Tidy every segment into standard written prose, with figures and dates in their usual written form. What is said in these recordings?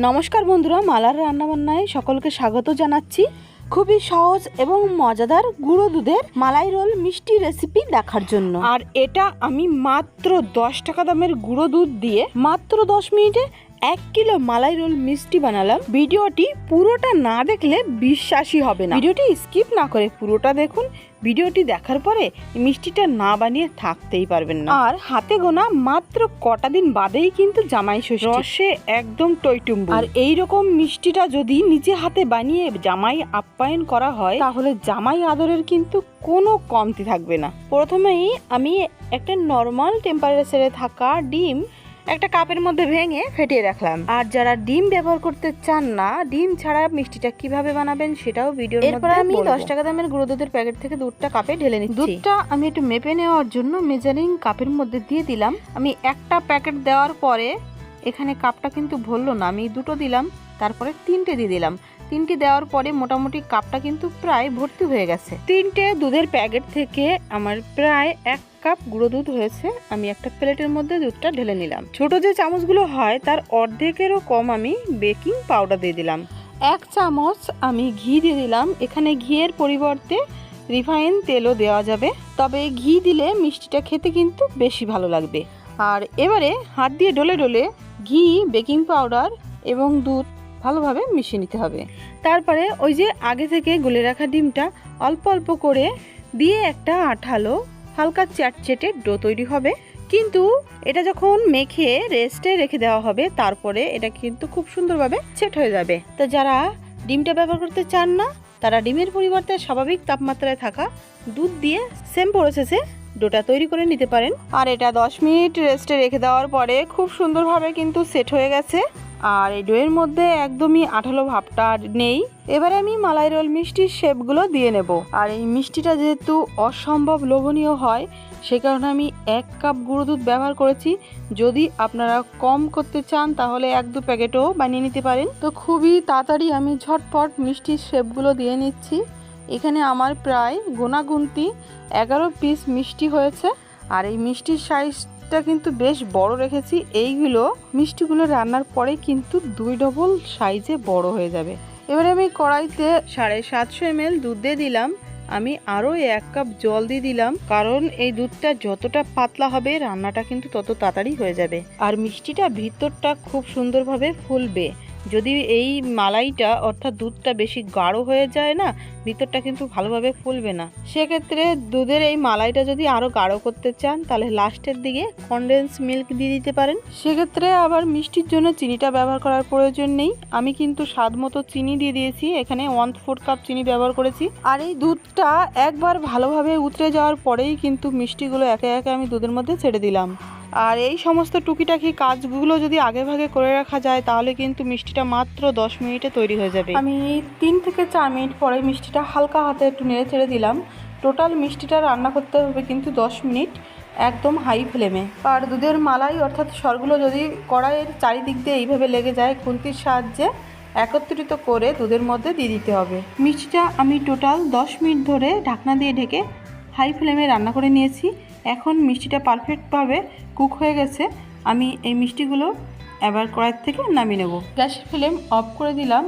নমস্কার বন্ধুরা, মালার রান্নাবান্নায় সকলকে স্বাগত জানাচ্ছি। খুবই সহজ এবং মজাদার গুঁড়ো দুধের মালাই রোল মিষ্টি রেসিপি দেখার জন্য। আর এটা আমি মাত্র 10 টাকা দামের গুঁড়ো দুধ দিয়ে মাত্র 10 মিনিটে 1 কিলো মালাই রোল মিষ্টি বানালাম। ভিডিওটি পুরোটা না দেখলে বিশ্বাসই হবে না, ভিডিওটি স্কিপ না করে পুরোটা দেখুন। ভিডিওটি দেখার পরে মিষ্টিটা না বানিয়ে থাকতেই পারবেন না। আর হাতে গোনা মাত্র কটা দিন বাদেই কিন্তু জামাই ষষ্ঠী, রসে একদম টইটুম্বুর। আর এইরকম মিষ্টিটা যদি নিজে হাতে বানিয়ে জামাই আপ্যায়ন করা হয় তাহলে জামাই আদরের কিন্তু কোনো কমতি থাকবে না। প্রথমেই আমি একটা নর্মাল টেম্পারেচারে থাকা ডিম একটা কাপের মধ্যে ভেঙে ফেটিয়ে রাখলাম। আর যারা ডিম ব্যবহার করতে চান না, ডিম ছাড়া মিষ্টিটা কিভাবে বানাবেন সেটাও ভিডিওর মধ্যে বলবো। এরপর আমি 10 টাকা দামের গুঁড়ো দুধের প্যাকেট থেকে দুধটা কাপে ঢেলে নিচ্ছি। দুধটা আমি একটু মেপে নেওয়ার জন্য মেজারিং কাপের মধ্যে দিয়ে দিলাম। আমি একটা প্যাকেট দেওয়ার পরে এখানে কাপটা কিন্তু ভরলো না, আমি দুটো দিলাম, তারপরে 3টে দিয়ে দিলাম। 3টে দেওয়ার পরে মোটামুটি কাপটা কিন্তু প্রায় ভর্তি হয়ে গেছে। 3টে দুধের প্যাকেট থেকে আমার প্রায় 1 কাপ গুঁড়ো দুধ হয়েছে। আমি একটা প্লেটের মধ্যে দুধটা ঢেলে নিলাম। ছোট যে চামচগুলো হয় তার অর্ধেকেরও কম আমি বেকিং পাউডার দিয়ে দিলাম। 1 চামচ আমি ঘি দিয়ে দিলাম। এখানে ঘিয়ের পরিবর্তে রিফাইন তেলও দেওয়া যাবে, তবে ঘি দিলে মিষ্টিটা খেতে কিন্তু বেশি ভালো লাগবে। আর এবারে হাত দিয়ে ডলে ডলে ঘি, বেকিং পাউডার এবং দুধ ভালোভাবে মিশিয়ে নিতে হবে। তারপরে ওই যে আগে থেকে গুলে রাখা ডিমটা অল্প অল্প করে দিয়ে একটা আঠালো হালকা চ্যাটচেটে ডো তৈরি হবে। কিন্তু এটা যখন মেখে রেস্টে রেখে দেওয়া হবে তারপরে এটা কিন্তু খুব সুন্দরভাবে সেট হয়ে যাবে। তো যারা ডিমটা ব্যবহার করতে চান না তারা ডিমের পরিবর্তে স্বাভাবিক তাপমাত্রায় থাকা দুধ দিয়ে সেম প্রসেসে ডোটা তৈরি করে নিতে পারেন। আর এটা 10 মিনিট রেস্টে রেখে দেওয়ার পরে খুব সুন্দরভাবে কিন্তু সেট হয়ে গেছে। আর এই ডোয়ের মধ্যে একদমই আঠালো ভাবটা নেই। এবারে আমি মালাই রোল মিষ্টির শেপগুলো দিয়ে নেব। আর এই মিষ্টিটা যেহেতু অসম্ভব লোভনীয় হয় সে কারণে আমি 1 কাপ গুঁড়ো দুধ ব্যবহার করেছি। যদি আপনারা কম করতে চান তাহলে 1-2 প্যাকেটও বানিয়ে নিতে পারেন। তো খুবই তাড়াতাড়ি আমি ঝটপট মিষ্টির শেপগুলো দিয়ে নিচ্ছি। এখানে আমার প্রায় গোনাগুনতি 11 পিস মিষ্টি হয়েছে। আর এই মিষ্টির সাইজটা কিন্তু বেশ বড় রেখেছি। এইগুলো মিষ্টিগুলো রান্নার পরে কিন্তু 2 ডবল সাইজে বড় হয়ে যাবে। এবারে আমি কড়াইতে 750 ml দুধ দিয়ে দিলাম। আমি আরও 1 কাপ জল দিয়ে দিলাম, কারণ এই দুধটা যতটা পাতলা হবে রান্নাটা কিন্তু তত তাড়াতাড়ি হয়ে যাবে। আর মিষ্টিটা ভিতরটা খুব সুন্দরভাবে ফুলবে। যদি এই মালাইটা অর্থাৎ দুধটা বেশি গাঢ় হয়ে যায় না, ভিতরটা কিন্তু ভালোভাবে ফুলবে না। সেক্ষেত্রে দুধের এই মালাইটা যদি আরও গাঢ় করতে চান তাহলে লাস্টের দিকে কনডেন্স মিল্ক দিয়ে দিতে পারেন। সেক্ষেত্রে আবার মিষ্টির জন্য চিনিটা ব্যবহার করার প্রয়োজন নেই। আমি কিন্তু স্বাদ মতো চিনি দিয়ে দিয়েছি, এখানে 1/4 কাপ চিনি ব্যবহার করেছি। আর এই দুধটা একবার ভালোভাবে উতরে যাওয়ার পরেই কিন্তু মিষ্টিগুলো একে একে আমি দুধের মধ্যে ছেড়ে দিলাম। আর এই সমস্ত টুকিটাকি কাজগুলো যদি আগে ভাগে করে রাখা যায় তাহলে কিন্তু মিষ্টিটা মাত্র 10 মিনিটে তৈরি হয়ে যাবে। আমি 3 থেকে 4 মিনিট পরে মিষ্টিটা হালকা হাতে একটু নেড়ে ছেড়ে দিলাম। টোটাল মিষ্টিটা রান্না করতে হবে কিন্তু 10 মিনিট একদম হাই ফ্লেমে। আর দুধের মালাই অর্থাৎ সরগুলো যদি কড়াইয়ের চারিদিক দিয়ে এইভাবে লেগে যায় খুন্তির সাহায্যে একত্রিত করে দুধের মধ্যে দিয়ে দিতে হবে। মিষ্টিটা আমি টোটাল 10 মিনিট ধরে ঢাকনা দিয়ে ঢেকে হাই ফ্লেমে রান্না করে নিয়েছি। এখন মিষ্টিটা পারফেক্টভাবে কুক হয়ে গেছে। আমি এই মিষ্টিগুলো এবার কড়াই থেকে নামিয়ে নেব। গ্যাসের ফ্লেম অফ করে দিলাম।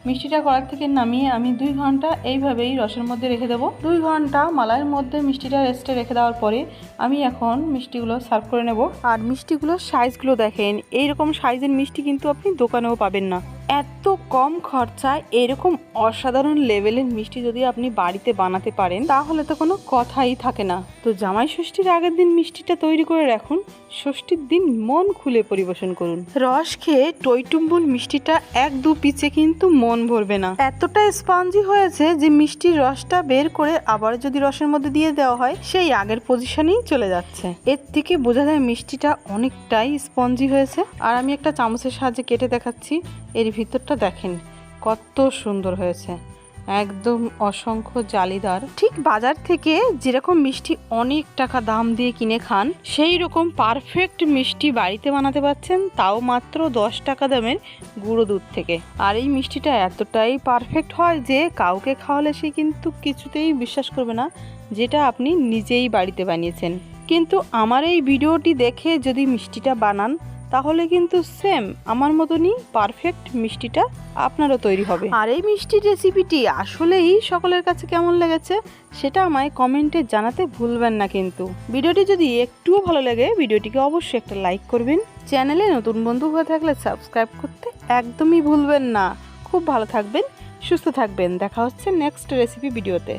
মিষ্টিটা কড়াই থেকে নামিয়ে আমি 2 ঘন্টা এইভাবেই রসের মধ্যে রেখে দেবো। 2 ঘন্টা মালাইয়ের মধ্যে মিষ্টিটা রেস্টে রেখে দেওয়ার পরে আমি এখন মিষ্টিগুলো সার্ভ করে নেব। আর মিষ্টিগুলোর সাইজগুলো দেখেন, এইরকম সাইজের মিষ্টি কিন্তু আপনি দোকানেও পাবেন না। এত কম খরচায় এরকম অসাধারণ লেভেলের মিষ্টি যদি আপনি বাড়িতে বানাতে পারেন তাহলে তো কোনো কথাই থাকে না। তো জামাই ষষ্ঠীর আগের দিন মিষ্টিটা তৈরি করে রাখুন, ষষ্ঠীর দিন মন খুলে পরিবেশন করুন। রস খেয়ে টইটুম্বুল মিষ্টিটা 1-2 পিচে কিন্তু মন ভরবে না। এতটা স্পঞ্জি হয়েছে যে মিষ্টির রসটা বের করে আবার যদি রসের মধ্যে দিয়ে দেওয়া হয় সেই আগের পজিশনেই চলে যাচ্ছে। এর থেকে বোঝা যায় মিষ্টিটা অনেকটাই স্পঞ্জি হয়েছে। আর আমি একটা চামচের সাহায্যে কেটে দেখাচ্ছি। এর ভিতরটা দেখেন কত সুন্দর হয়েছে, একদম অসংখ্য জালিদার। ঠিক বাজার থেকে যেরকম মিষ্টি অনেক টাকা দাম দিয়ে কিনে খান সেই রকম পারফেক্ট মিষ্টি বাড়িতে বানাতে পারছেন, তাও মাত্র 10 টাকা দামের গুঁড়ো দুধ থেকে। আর এই মিষ্টিটা এতটাই পারফেক্ট হয় যে কাউকে খাওয়ালে সে কিন্তু কিছুতেই বিশ্বাস করবে না যেটা আপনি নিজেই বাড়িতে বানিয়েছেন। কিন্তু আমার এই ভিডিওটি দেখে যদি মিষ্টিটা বানান তাহলে কিন্তু সেম আমার মতনই পারফেক্ট মিষ্টিটা আপনারও তৈরি হবে। আর এই মিষ্টির রেসিপিটি আসলেই সকলের কাছে কেমন লেগেছে সেটা আমায় কমেন্টে জানাতে ভুলবেন না। কিন্তু ভিডিওটি যদি একটুও ভালো লাগে ভিডিওটিকে অবশ্যই একটা লাইক করবেন। চ্যানেলে নতুন বন্ধু হয়ে থাকলে সাবস্ক্রাইব করতে একদমই ভুলবেন না। খুব ভালো থাকবেন, সুস্থ থাকবেন। দেখা হচ্ছে নেক্সট রেসিপি ভিডিওতে।